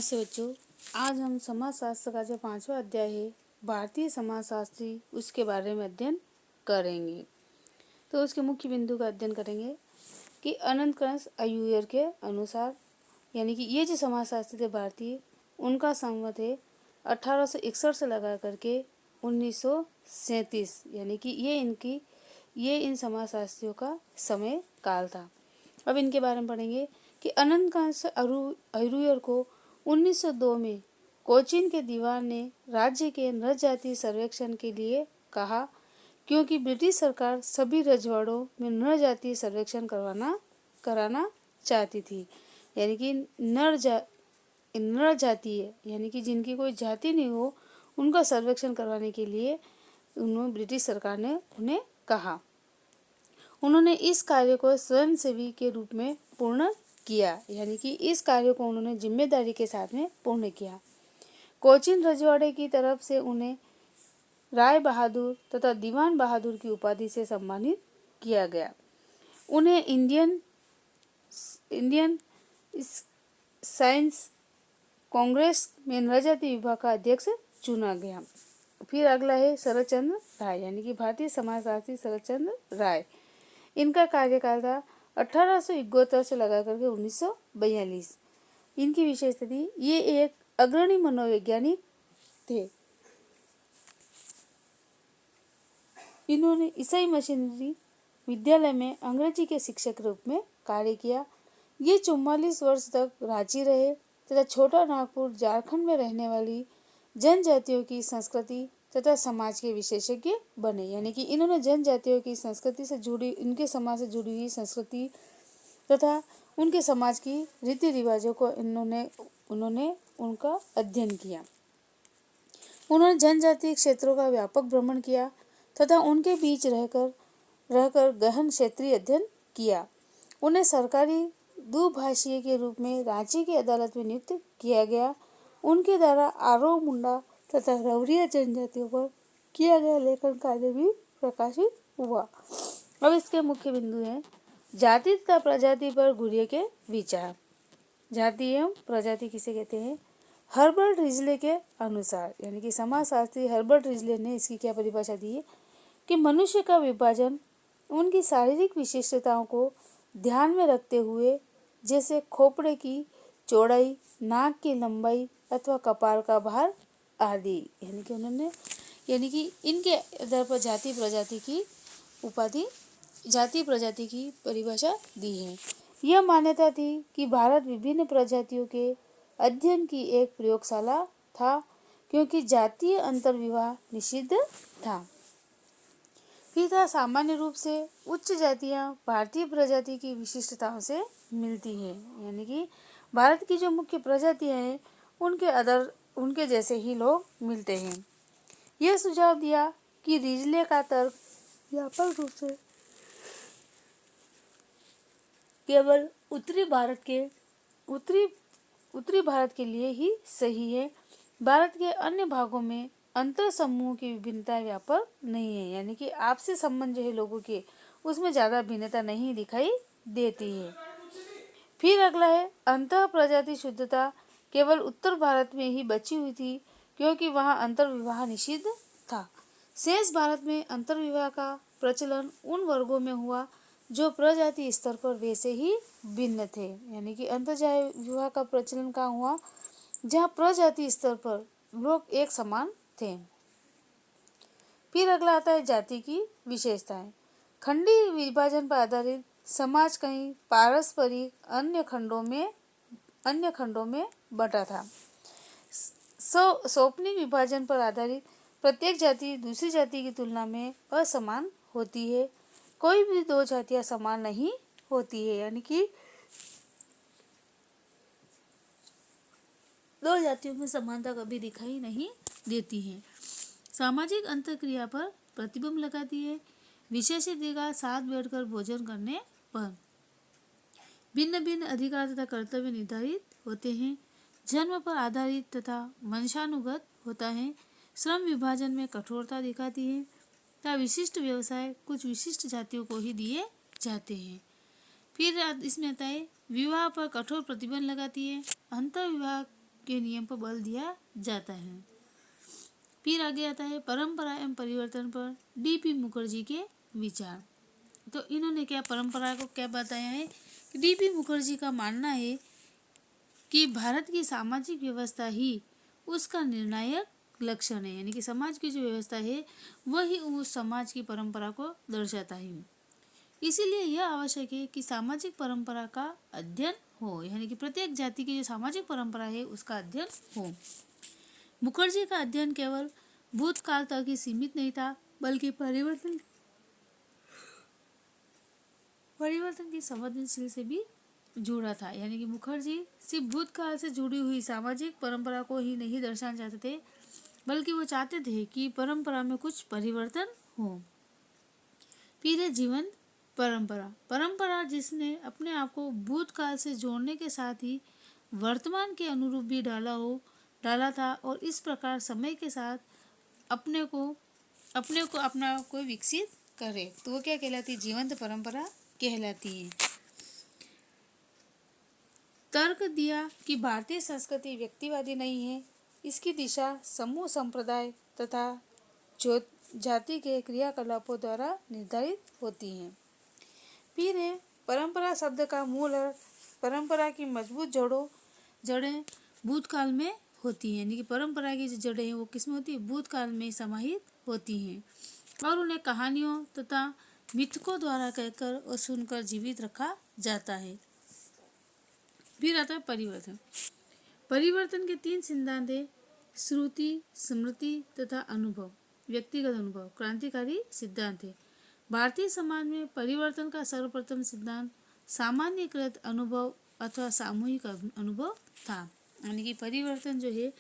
नमस्ते बच्चों, आज हम समाजशास्त्र का जो 5वां अध्याय है भारतीय समाजशास्त्री उसके बारे में अध्ययन करेंगे। तो उसके मुख्य बिंदु का अध्ययन करेंगे कि अनंत कंस अय्यर के अनुसार यानी कि ये जो समाजशास्त्री थे भारतीय, उनका संवत है 1861 से लगा करके 1937, यानी कि ये इन समाजशास्त्रियों का समय काल था। अब इनके बारे में पढ़ेंगे कि अनंत कंस अय्यर को 1902 में कोचीन के दीवान ने राज्य के नर जाति सर्वेक्षण के लिए कहा, क्योंकि ब्रिटिश सरकार सभी रजवाड़ों में नर जाति सर्वेक्षण कराना चाहती थी। यानी कि नर जाति है, यानी कि जिनकी कोई जाति नहीं हो, उनका सर्वेक्षण करवाने के लिए ब्रिटिश सरकार ने उन्हें कहा। उन्होंने इस कार्य को स्वयंसेवी के रूप में पूर्ण किया, यानी कि इस कार्य को उन्होंने जिम्मेदारी के साथ में पूर्ण किया। कोचीन रजवाड़े की तरफ से उन्हें राय बहादुर तथा दीवान बहादुर की उपाधि से सम्मानित किया गया। उन्हें इंडियन साइंस कांग्रेस में नरजाति विभाग का अध्यक्ष चुना गया। फिर अगला है शरद चंद्र राय, यानी कि भारतीय समाजशास्त्री शरद चंद्र राय। इनका कार्यकाल था 1871 से लगा करके 1942। इनकी विशेषता थी, ये एक अग्रणी मनोवैज्ञानिक थे। इन्होंने ईसाई मिशनरी विद्यालय में अंग्रेजी के शिक्षक के रूप में कार्य किया। ये 44 वर्ष तक रांची रहे तथा छोटा नागपुर झारखंड में रहने वाली जनजातियों की संस्कृति तथा समाज के विशेषज्ञ बने। यानी कि इन्होंने जनजातियों की संस्कृति से जुड़ी, इनके समाज से जुड़ी हुई संस्कृति तथा उनके समाज की रीति रिवाजों को उन्होंने उनका अध्ययन किया। उन्होंने जनजातीय क्षेत्रों का व्यापक भ्रमण किया तथा उनके बीच रहकर गहन क्षेत्रीय अध्ययन किया। उन्हें सरकारी दुभाषीय के रूप में रांची की अदालत में नियुक्त किया गया। उनके द्वारा आरो मुंडा तथा रवरिया जनजातियों पर किया गया लेखन कार्य भी प्रकाशित हुआ। अब इसके मुख्य बिंदु हैं जाति तथा प्रजाति पर घुरिये के विचार। जाति एवं प्रजाति किसे कहते हैं? हर्बर्ट रिजले के अनुसार, यानी कि समाजशास्त्री हर्बर्ट रिजले ने इसकी क्या परिभाषा दी है कि मनुष्य का विभाजन उनकी शारीरिक विशेषताओं को ध्यान में रखते हुए, जैसे खोपड़े की चौड़ाई, नाक की लंबाई अथवा कपाल का भार आदि। यानी कि इनके आधार पर जाति प्रजाति की परिभाषा दी है। यह मान्यता थी कि भारत विभिन्न प्रजातियों के अध्ययन की एक प्रयोगशाला था, क्योंकि जातीय अंतर्विवाह निषिद्ध था। फिर था सामान्य रूप से उच्च जातियां भारतीय प्रजाति की विशिष्टताओं से मिलती हैं। यानी कि भारत की जो मुख्य प्रजातियां हैं उनके जैसे ही लोग मिलते हैं। यह सुझाव दिया कि रिजले का तर्क व्यापक रूप से केवल उत्तरी भारत के लिए ही सही है। भारत के अन्य भागों में अंतर समूह की विभिन्नता व्यापक नहीं है, यानी कि आपसी संबंध जो है लोगों के, उसमें ज़्यादा भिन्नता नहीं दिखाई देती है। फिर अगला है अंतः प्रजाति शुद्धता केवल उत्तर भारत में ही बची हुई थी, क्योंकि वहाँ अंतर्विवाह निषिद्ध था। शेष भारत में अंतर्विवाह का प्रचलन उन वर्गों में हुआ जो प्रजाति स्तर पर वैसे ही भिन्न थे। यानी कि अंतर्विवाह का प्रचलन कहाँ हुआ? जहाँ प्रजाति स्तर पर लोग एक समान थे। फिर अगला आता है जाति की विशेषताएं। खंडी विभाजन पर आधारित समाज कहीं पारस्परिक अन्य खंडों में बटा था। सोपनी विभाजन पर आधारित प्रत्येक जाति दूसरी जाति की तुलना में असमान होती है। कोई भी दो जातियां समान नहीं होती है, यानी कि दो जातियों में समानता कभी दिखाई नहीं देती है। सामाजिक अंतरक्रिया पर प्रतिबंध लगाती है। विशेषाधिकार साथ बैठकर भोजन करने पर भिन्न भिन्न अधिकार तथा कर्तव्य निर्धारित होते हैं। जन्म पर आधारित तथा वंशानुगत होता है। श्रम विभाजन में कठोरता दिखाती है तथा विशिष्ट व्यवसाय कुछ विशिष्ट जातियों को ही दिए जाते हैं। फिर इसमें आता है विवाह पर कठोर प्रतिबंध लगाती है। अंतर्विवाह के नियम पर बल दिया जाता है। फिर आगे आता है परंपरा एवं परिवर्तन पर डीपी मुखर्जी के विचार। तो इन्होंने क्या परंपरा को क्या बताया है कि डीपी मुखर्जी का मानना है कि भारत की सामाजिक व्यवस्था ही उसका निर्णायक लक्षण है, यानी कि समाज की जो व्यवस्था है वही उस समाज की परंपरा को दर्शाता है। इसीलिए यह आवश्यक है कि सामाजिक परंपरा का अध्ययन हो, यानी कि प्रत्येक जाति की जो सामाजिक परंपरा है उसका अध्ययन हो। मुखर्जी का अध्ययन केवल भूतकाल तक ही सीमित नहीं था, बल्कि परिवर्तन की संवेदनशील से भी जुड़ा था। यानी कि मुखर्जी सिर्फ भूतकाल से जुड़ी हुई सामाजिक परंपरा को ही नहीं दर्शाना चाहते थे, बल्कि वो चाहते थे कि परंपरा में कुछ परिवर्तन हो। फिर है जीवन परंपरा जिसने अपने आप को भूतकाल से जोड़ने के साथ ही वर्तमान के अनुरूप भी डाला था और इस प्रकार समय के साथ अपने को विकसित करे, तो वो क्या कहलाती है? जीवंत परंपरा कहलाती है। तर्क दिया कि भारतीय संस्कृति व्यक्तिवादी नहीं है, इसकी दिशा समूह संप्रदाय तथा जाति के क्रियाकलापों द्वारा निर्धारित होती है। फिर है परंपरा शब्द का मूल अर्थ। परंपरा की मजबूत जड़ें भूतकाल में होती हैं, यानी कि परंपरा की जो जड़ें हैं वो किसमें होती है? भूतकाल में समाहित होती हैं और उन्हें कहानियों तथा मिथकों द्वारा कहकर और सुनकर जीवित रखा जाता है। फिर आता है परिवर्तन के 3 सिद्धांत है: श्रुति, स्मृति तथा अनुभव। व्यक्तिगत अनुभव क्रांतिकारी सिद्धांत है। भारतीय समाज में परिवर्तन का सर्वप्रथम सिद्धांत सामान्यकृत अनुभव अथवा सामूहिक अनुभव था, यानी कि परिवर्तन जो है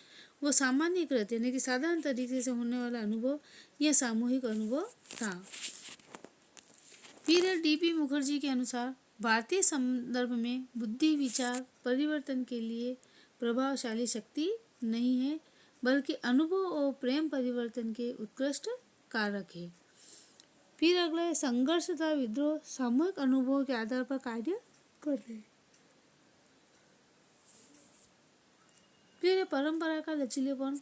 वो सामान्यकृत यानी कि साधारण तरीके से होने वाला अनुभव यह सामूहिक अनुभव था। फिर डीपी मुखर्जी के अनुसार भारतीय संदर्भ में बुद्धि विचार परिवर्तन के लिए प्रभावशाली शक्ति नहीं है, बल्कि अनुभव और प्रेम परिवर्तन के उत्कृष्ट कारक है। फिर अगला है संघर्ष तथा विद्रोह सामूहिक अनुभवों के आधार पर कार्य करते हैं। फिर परंपरा का लचीलेपन,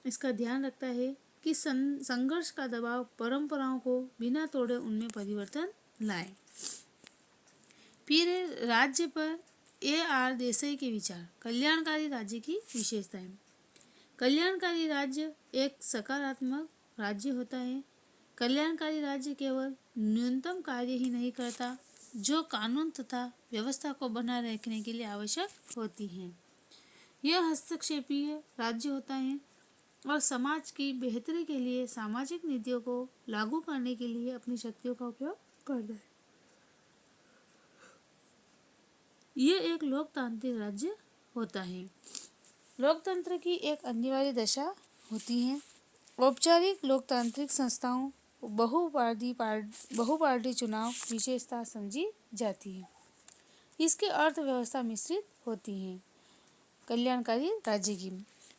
इसका ध्यान रखता है कि संघर्ष का दबाव परंपराओं को बिना तोड़े उनमें परिवर्तन लाए। फिर राज्य पर AR देसाई के विचार। कल्याणकारी राज्य की विशेषताएं। कल्याणकारी राज्य एक सकारात्मक राज्य होता है। कल्याणकारी राज्य केवल न्यूनतम कार्य ही नहीं करता जो कानून तथा व्यवस्था को बनाए रखने के लिए आवश्यक होती हैं। यह हस्तक्षेपीय राज्य होता है और समाज की बेहतरी के लिए सामाजिक नीतियों को लागू करने के लिए अपनी शक्तियों का उपयोग करता है। यह एक लोकतांत्रिक राज्य होता है। लोकतंत्र की एक अनिवार्य दशा होती है। औपचारिक लोकतांत्रिक संस्थाओं बहुपार्टी चुनाव विशेषता समझी जाती है। इसकी अर्थव्यवस्था मिश्रित होती है। कल्याणकारी राज्य की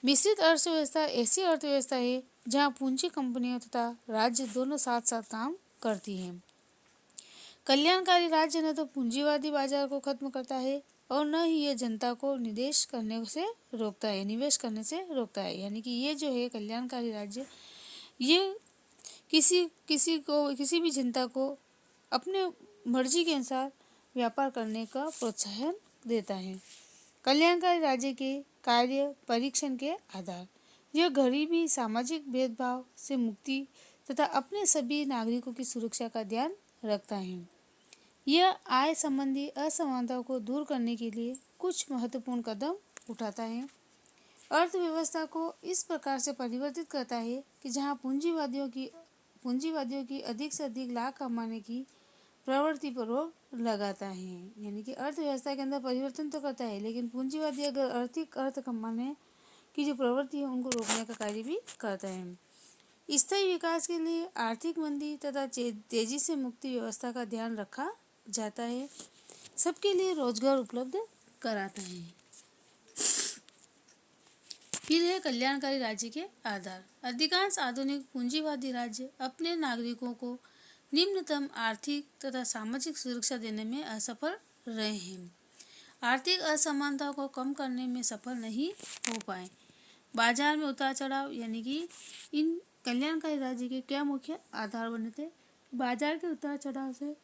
मिश्रित अर्थव्यवस्था ऐसी अर्थव्यवस्था है जहां पूंजी कंपनियों तथा राज्य दोनों साथ साथ काम करती हैं। कल्याणकारी राज्य न तो पूंजीवादी बाजार को खत्म करता है और न ही ये जनता को निवेश करने से रोकता है। यानी कि ये जो है कल्याणकारी राज्य, ये किसी भी जनता को अपने मर्जी के अनुसार व्यापार करने का प्रोत्साहन देता है। कल्याणकारी राज्य के कार्य परीक्षण के आधार, यह गरीबी, सामाजिक भेदभाव से मुक्ति तथा अपने सभी नागरिकों की सुरक्षा का ध्यान रखता है। यह आय संबंधी असमानताओं को दूर करने के लिए कुछ महत्वपूर्ण कदम उठाता है। अर्थव्यवस्था को इस प्रकार से परिवर्तित करता है कि जहां पूंजीवादियों की अधिक से अधिक लाभ कमाने की प्रवृत्ति पर रोक लगाता है। यानी कि अर्थव्यवस्था के अंदर परिवर्तन तो करता है, लेकिन पूंजीवादी अगर अर्थ कमाने की जो प्रवृत्ति है उनको रोकने का कार्य भी करता है। स्थायी विकास के लिए आर्थिक मंदी तथा तेजी से मुक्ति व्यवस्था का ध्यान रखा जाता है। सबके लिए रोजगार उपलब्ध कराता है। फिर है कल्याणकारी राज्य के आधार। अधिकांश आधुनिक पूंजीवादी राज्य अपने नागरिकों को निम्नतम आर्थिक तथा सामाजिक सुरक्षा देने में असफल रहे हैं। आर्थिक असमानता को कम करने में सफल नहीं हो पाए। बाजार में उतार चढ़ाव यानी कि इन कल्याणकारी राज्य के क्या मुख्य आधार बने थे? बाजार के उतार चढ़ाव से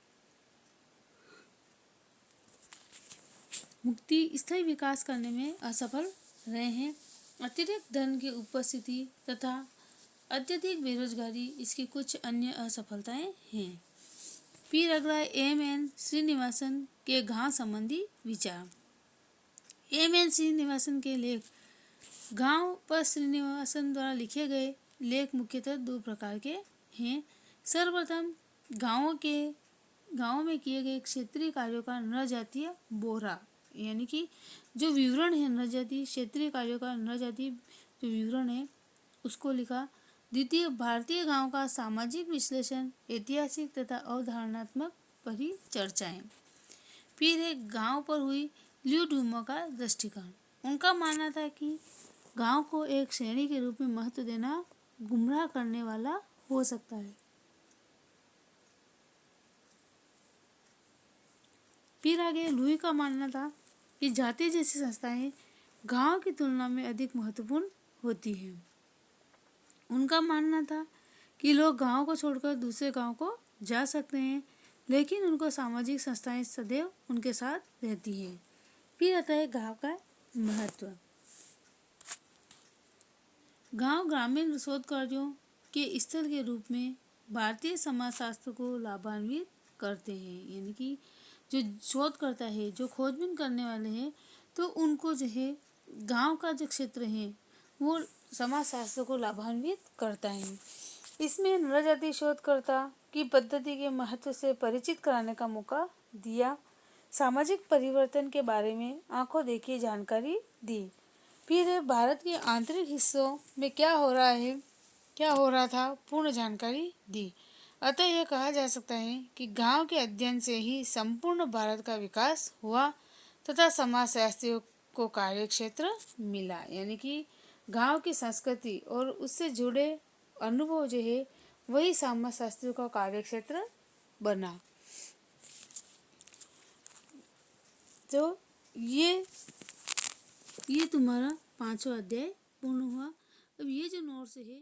मुक्ति स्थायी विकास करने में असफल रहे हैं। अतिरिक्त धन की उपस्थिति तथा अत्यधिक बेरोजगारी इसकी कुछ अन्य असफलताएं हैं। फिर अगला है एम.एन. श्रीनिवासन के गांव संबंधी विचार। एम.एन. श्रीनिवासन के लेख। गांव पर श्रीनिवासन द्वारा लिखे गए लेख मुख्यतः दो प्रकार के हैं। सर्वप्रथम गांवों में किए गए क्षेत्रीय कार्यों का नृजातीय बोहरा यानी कि जो विवरण है नृजातीय क्षेत्रीय कार्यों का नृजातीय जो विवरण है उसको लिखा। द्वितीय, भारतीय गांव का सामाजिक विश्लेषण, ऐतिहासिक तथा अवधारणात्मक परिचर्चाएं। फिर है गांव पर हुई ल्यू डूमो का दृष्टिकोण। उनका मानना था कि गांव को एक श्रेणी के रूप में महत्व देना गुमराह करने वाला हो सकता है। फिर आगे लुई का मानना था कि जाति जैसी संस्थाएं गांव की तुलना में अधिक महत्वपूर्ण होती हैं। उनका मानना था कि लोग गांव को छोड़कर दूसरे गांव को जा सकते हैं, लेकिन उनको सामाजिक संस्थाएं सदैव उनके साथ रहती हैं। फिर आता है गांव का महत्व। गांव ग्रामीण शोध कार्यों के स्थल के रूप में भारतीय समाजशास्त्र को लाभान्वित करते हैं, यानी कि जो शोधकर्ता है, जो खोजबीन करने वाले हैं, तो उनको जो है गांव का जो क्षेत्र है वो समाजशास्त्र को लाभान्वित करता है। इसमें नृजातीय शोधकर्ता की पद्धति के महत्व से परिचित कराने का मौका दिया। सामाजिक परिवर्तन के बारे में आंखों देखी जानकारी दी। फिर भारत के आंतरिक हिस्सों में क्या हो रहा था पूर्ण जानकारी दी। अतः यह कहा जा सकता है कि गांव के अध्ययन से ही संपूर्ण भारत का विकास हुआ तथा समाजशास्त्रियों को कार्यक्षेत्र मिला, यानी कि गांव की संस्कृति और उससे जुड़े अनुभव जो है वही समाजशास्त्रियों का कार्यक्षेत्र बना। तो ये तुम्हारा 5वां अध्याय पूर्ण हुआ। अब ये जो नोट्स है